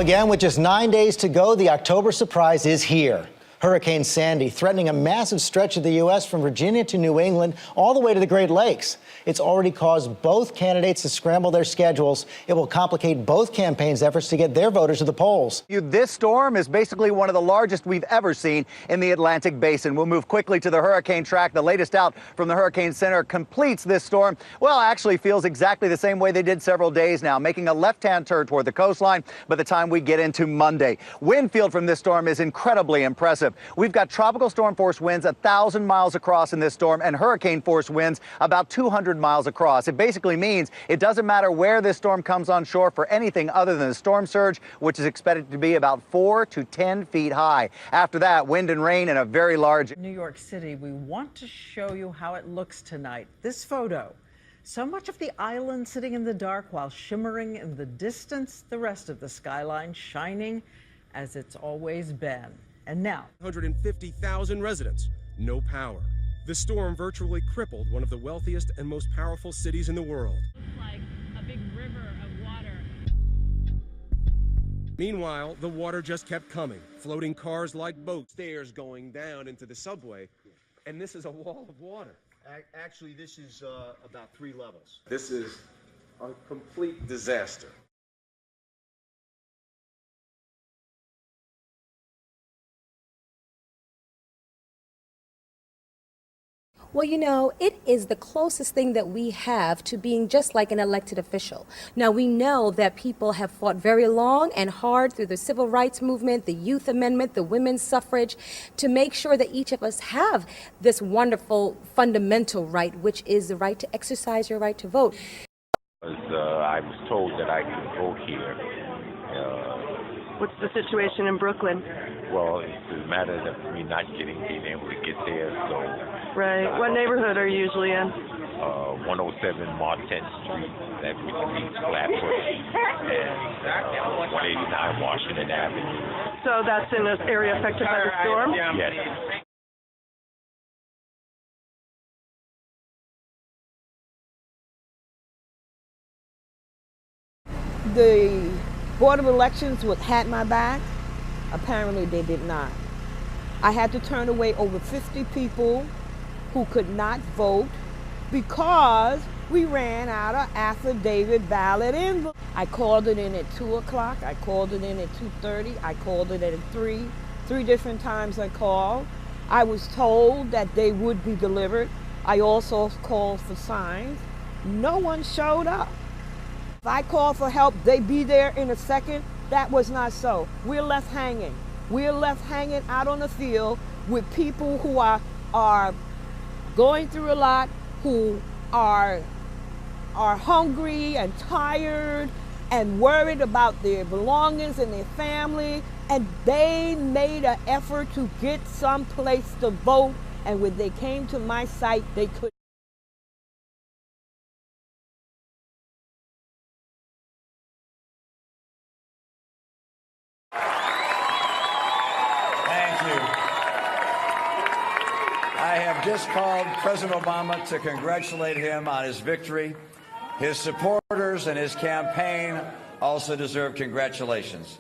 again, with just 9 days to go, the October surprise is here. Hurricane Sandy threatening a massive stretch of the U.S. from Virginia to New England, all the way to the Great Lakes. It's already caused both candidates to scramble their schedules. It will complicate both campaigns' efforts to get their voters to the polls. This storm is basically one of the largest we've ever seen in the Atlantic Basin. We'll move quickly to the hurricane track. The latest out from the Hurricane Center completes this storm. Well, actually feels exactly the same way they did several days now, making a left-hand turn toward the coastline by the time we get into Monday. Wind field from this storm is incredibly impressive. We've got tropical storm force winds 1,000 miles across in this storm and hurricane force winds about 200 miles across. It basically means it doesn't matter where this storm comes on shore for anything other than the storm surge, which is expected to be about 4 to 10 feet high. After that, wind and rain in a very large New York City. We want to show you how it looks tonight. This photo. So much of the island sitting in the dark while shimmering in the distance, the rest of the skyline shining as it's always been. And now, 150,000 residents, no power. The storm virtually crippled one of the wealthiest and most powerful cities in the world. Looks like a big river of water. Meanwhile, the water just kept coming, floating cars like boats. Stairs going down into the subway, and this is a wall of water. Actually, this is about 3 levels. This is a complete disaster. Well, you know, it is the closest thing that we have to being just like an elected official. Now, we know that people have fought very long and hard through the civil rights movement, the youth amendment, the women's suffrage, to make sure that each of us have this wonderful fundamental right, which is the right to exercise your right to vote. I was told that I could vote here. What's the situation in Brooklyn? Well, it's a matter of me not being able to get there, so... Right. What neighborhood are you usually in? 107 Martin Street, that which means Flatbush, and 189 Washington Avenue. So that's in an area affected by the storm? Yes. The Board of Elections had my back. Apparently they did not. I had to turn away over 50 people who could not vote because we ran out of affidavit ballot envelopes. I called it in at 2 o'clock, I called it in at 2:30, I called it at 3. 3 different times I called. I was told that they would be delivered. I also called for signs. No one showed up. If I call for help, they'd be there in a second. That was not so. We're left hanging. We're left hanging out on the field with people who are going through a lot, who are hungry and tired and worried about their belongings and their family. And they made an effort to get some place to vote. And when they came to my site, they couldn't. I have just called President Obama to congratulate him on his victory. His supporters and his campaign also deserve congratulations.